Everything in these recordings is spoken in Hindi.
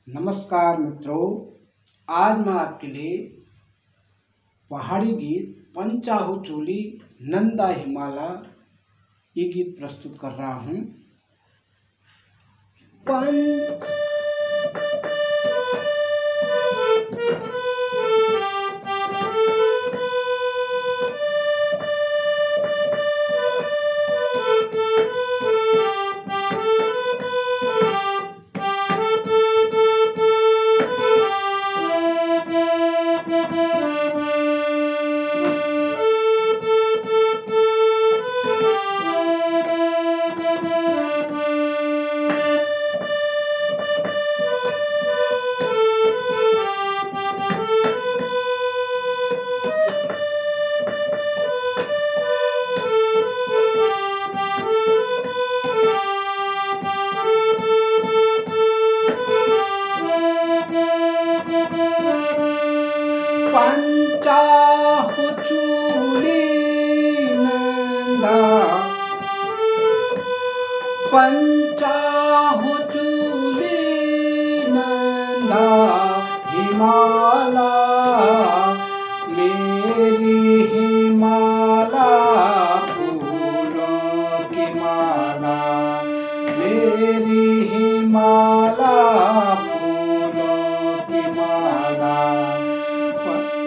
नमस्कार मित्रों, आज मैं आपके लिए पहाड़ी गीत पंचाहु चोली नंदा हिमाला ये गीत प्रस्तुत कर रहा हूँ। पंचाहु चोली नंदा, पंचाहु चोली नंदा हिमाला, मेरी हिमाला फूलों की माला, मेरी हिमाला फूलों की माला।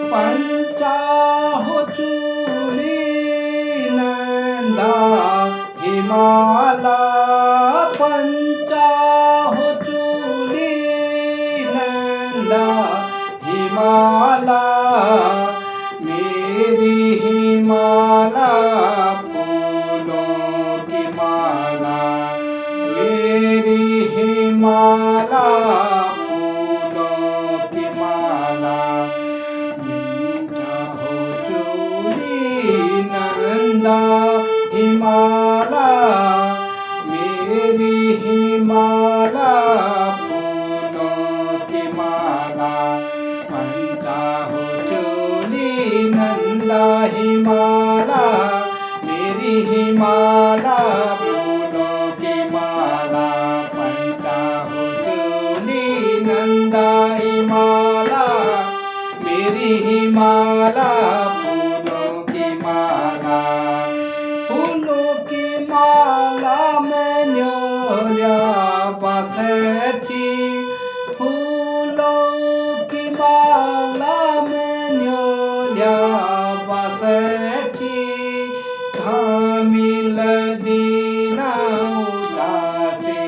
पंचाहु चोली नंदा हिमाला, पंचाहु चोली नंदा हिमाला, मेरी हिमाला फूलों की माला, मेरी हिमाला फूलों की माला। नंदा हिमाला, मेरी हिमाला फूलों की माला। पंचाहु चोली नंदा हिमाला, मेरी हिमाला फूलों की माला। पंचाहु चोली नंदा हिमाला, मेरी हिमाला फूलों की माला। फूलों की माला में न्योल्या बसेची, फूलों की माला में न्योल्या बसेची, घामिल दीना उदासी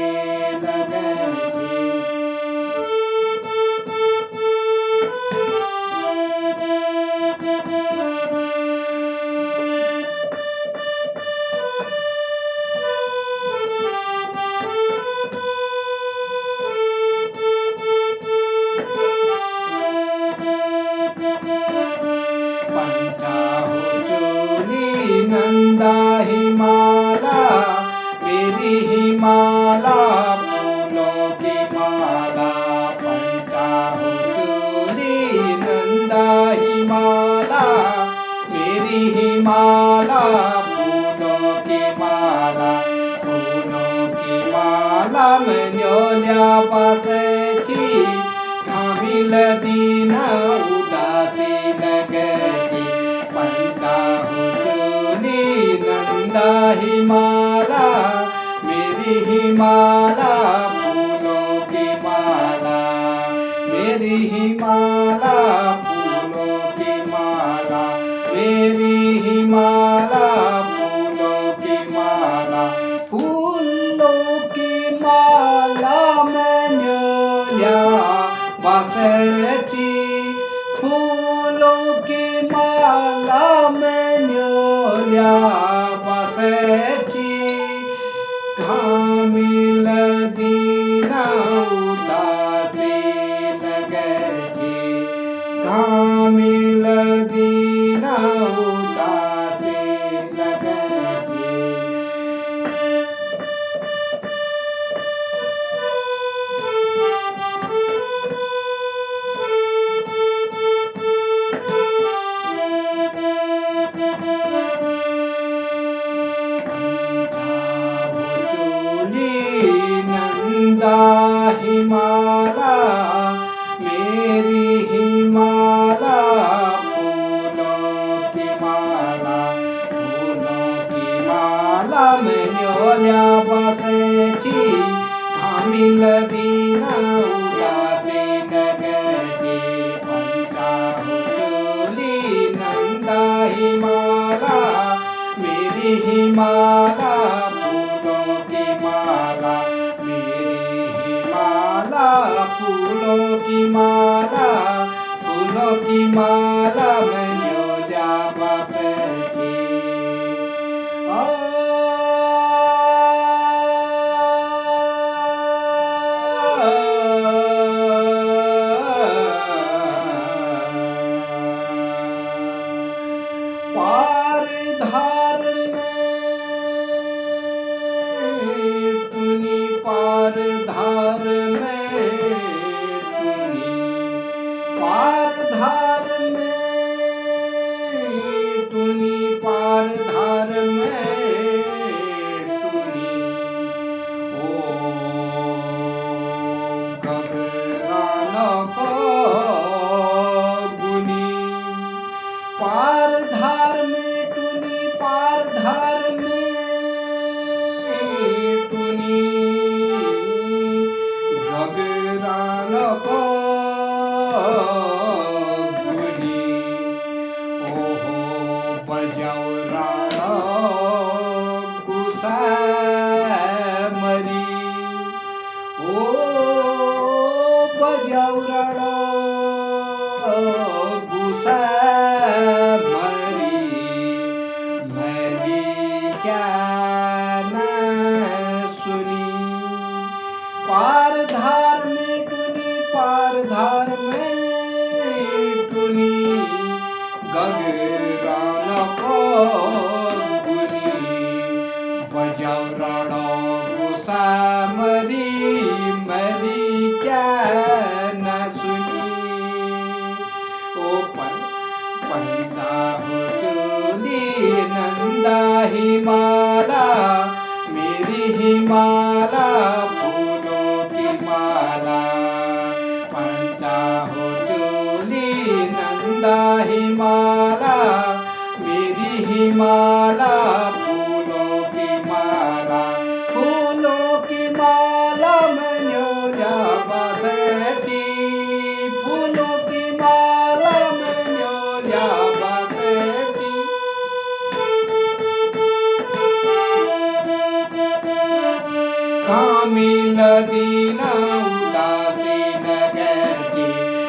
लगती। पंचाहु चोली नंदा हिमाला, मेरी हिमाला फूलों की माला। पंचाहु चोली नंदा हिमाला, मेरी हिमाला फूलों की माला। फूलों की माला में न्योल्या बसेची, घामिल दीना उदासी लगती। पंचाहु चोली नंदा हिमाला, मेरी हिमाला फूलों की माला, मेरी हिमाला फूलों की माला, मेरी हिमाला फूलों की माला। फूलों की माला में न्योल्या बसेची, फूलों की माला में न्योल्या बसेची, घामिल दीना उदासी लगती। घामिल दीना उदासी लगती। फूलों की माला, फूलों की माला में न्योला बसती। पार धार में टुनी, पार धार में टुनी, पार धार में टुनी, पार धार में टुनी। ओ गगराना को गुनी, पार धार में टुनी, पार धार में टुनी, गगराना को गुनी। ओहो बजाओ राणा गुस्सा मरी, ओ बजाओ राणा गुस्सा मरी, मैंने क्या न सुनी। पार धार में टुनी, पार धार में टुनी, गगराना को गुनी। बजाओ राणा गुस्सा मरी, मरी क्या न सुनी। ओ पंचा हो चोली नंदा हिमाला, मेरी हिमाला फूलों की माला। पंचा हो चोली नंदा हिमाला, मेरी हिमाला फूलों की माला। फूलों की माला में न्योला बसती, फूलों की माला में न्योला बसती। कामिल दीना उदासीन गति,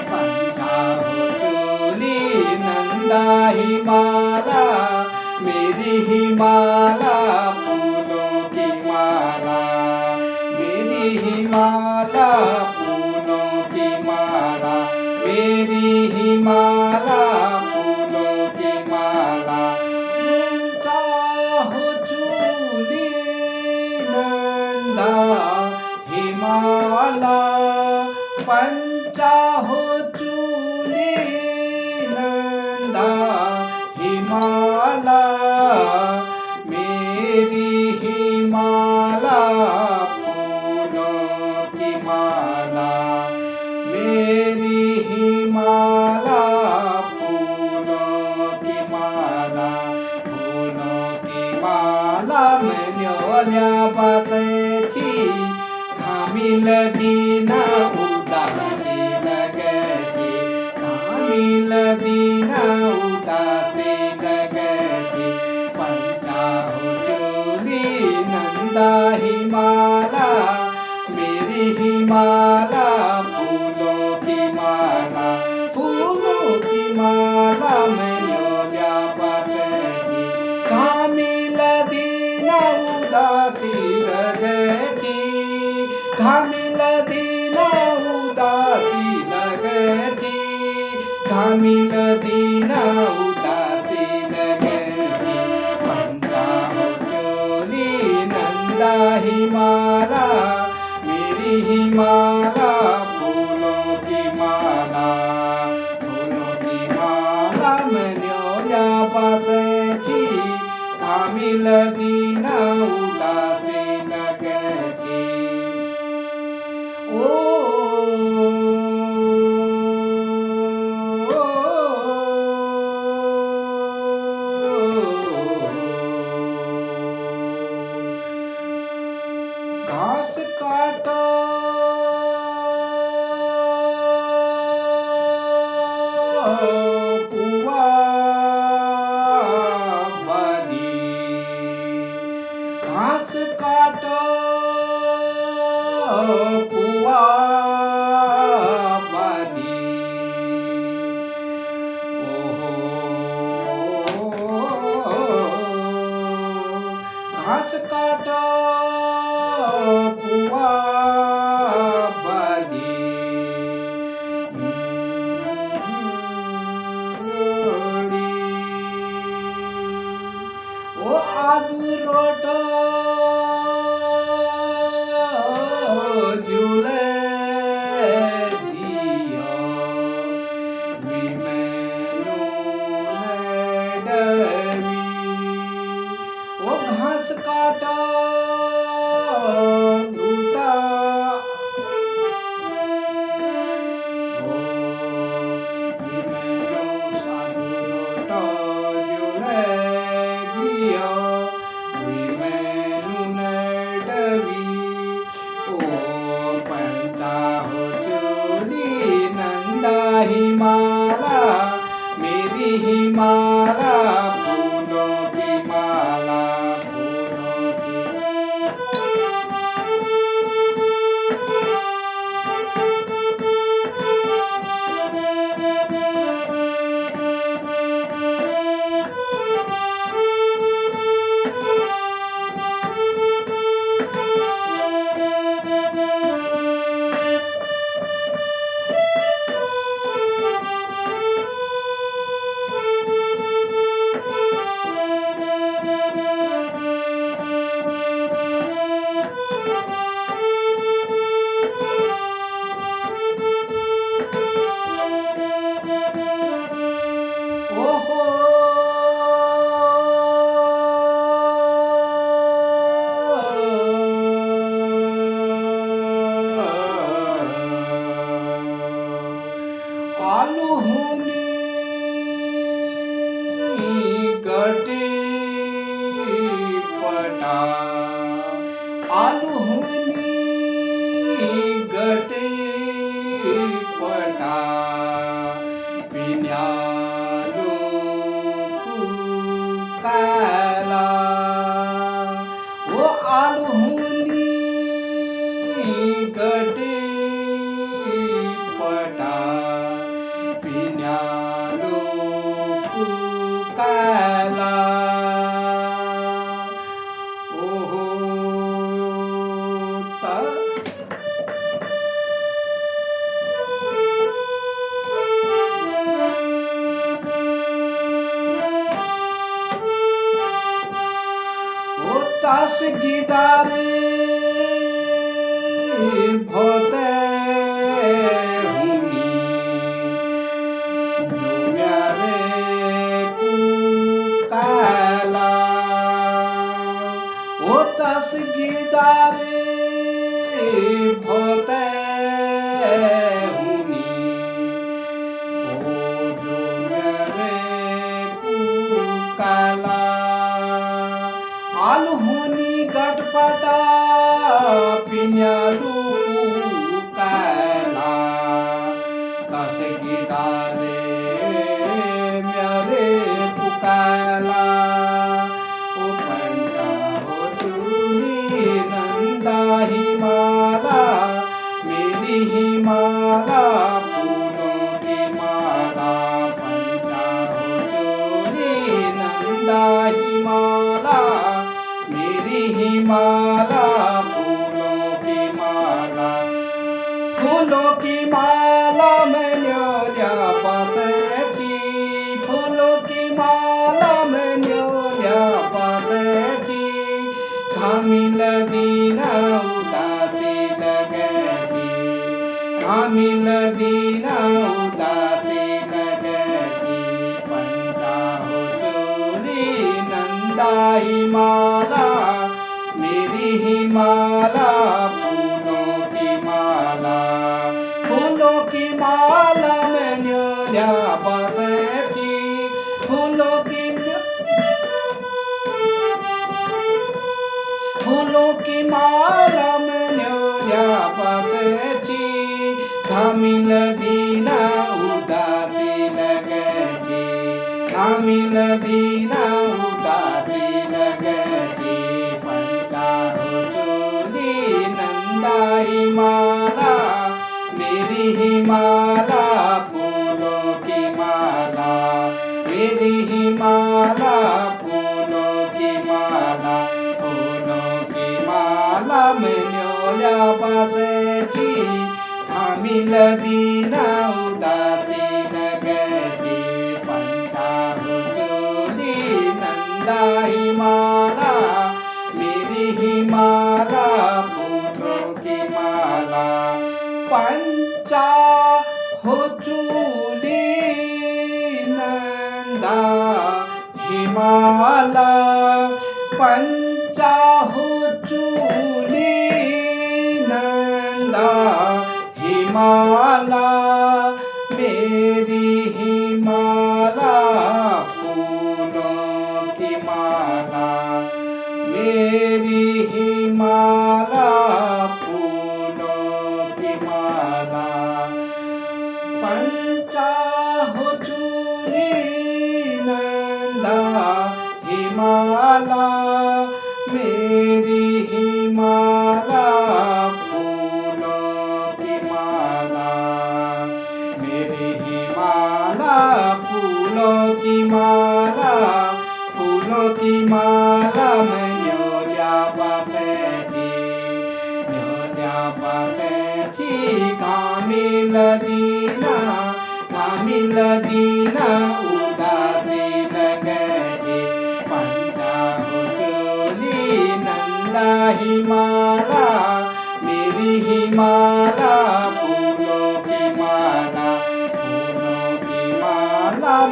पंचा हो चोली नंदा हिमाला, मेरी हिमाला फूलों की माला। मेरी हिमाला फूलों की माला, मेरी हिमाला फूलों की माला। पंचा हो चोली नंदा हिमाला, पंचा हो चूली नंदा हिमाला, मेरी हिमाला फूलों की माला। मेरी हिमाला फूलों की माला, फूलों की माला में न्योला बसती। कामिल दीना उदासीन गति, कामिल दीना उदासीन गति। पंचा हो चोली नंदा हिमाला, मेरी हिमाला फूलों की माला। फूलों की माला में न्योला बसती। कामिल दीना उदासीन गति, कामिल दीना उदासीन गति, कामिल दीना उदासीन गति। पंचा हो चोली नंदा हिमाला, मेरी हिमाला फूलों की माला। फूलों की माला में न्योला बसती। कामिल दीना उदासीन गति। ओ घास काटा पुआ बदी, घास काटा पुआ गिदारे भोते हुनी जो म्यारे कुकाला ओ तस गिदारे भोते हुनी ओ जो म्यारे कुकाला आलहुनी गटपटा पिन्यालू कुकाला तस गिदारे म्यारे कुकाला ओ पंडा हो चूली नंदा हिमाला मेरी हिमाला फूलों की माला पंडा हो चूली नंदा हिमाला मेरी हिमाला फूलों की माला फूलों की माला में न्योल्या पासेची फूलों की माला में न्योल्या पासेची घामिल दीना उदासी लगती घामिल दीना उदासी लगती पंडा हो चोली नंदा हिमाला मेरी हिमाला फूलों की माला फूलों की माला में न्योल्या पासेची फूलों की माला में न्योल्या पासेची घामिल दीना उदासी लगती घामिल दीना उदासी लगती पंडा हो चोली नंदा हिमाला मेरी हिमाला फूलों की माला मेरी हिमाला फूलों की माला में न्योल्या पासेची घामिल दीना उदासी लगती पंडा हो चोली नंदा हिमाला मेरी हिमाला फूलों की माला पंचा हो चूली नंदा हिमाला पंचा हो चूली नंदा हिमाला मेरी हिमाला फूलों की माला मेरी हिमाला फूलों की माला पंचा हो चूली नंदा हिमाला मेरी हिमाला फूलों की माला मेरी हिमाला फूलों की माला फूलों की माला में न्योल्या पासेची घामिल दीना उदासी लगती पंडा हो चोली नंदा हिमाला मेरी हिमाला फूलों की माला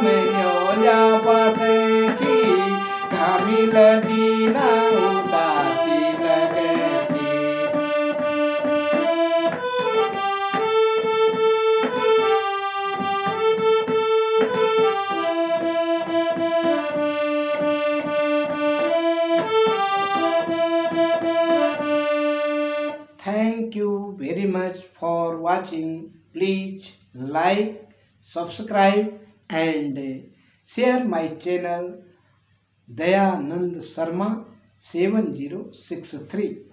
में न्योल्या पासेची घामिल दीना उदासी लगती Thank you very much for watching. Please like, subscribe and share my channel Dayanand Sharma 7063.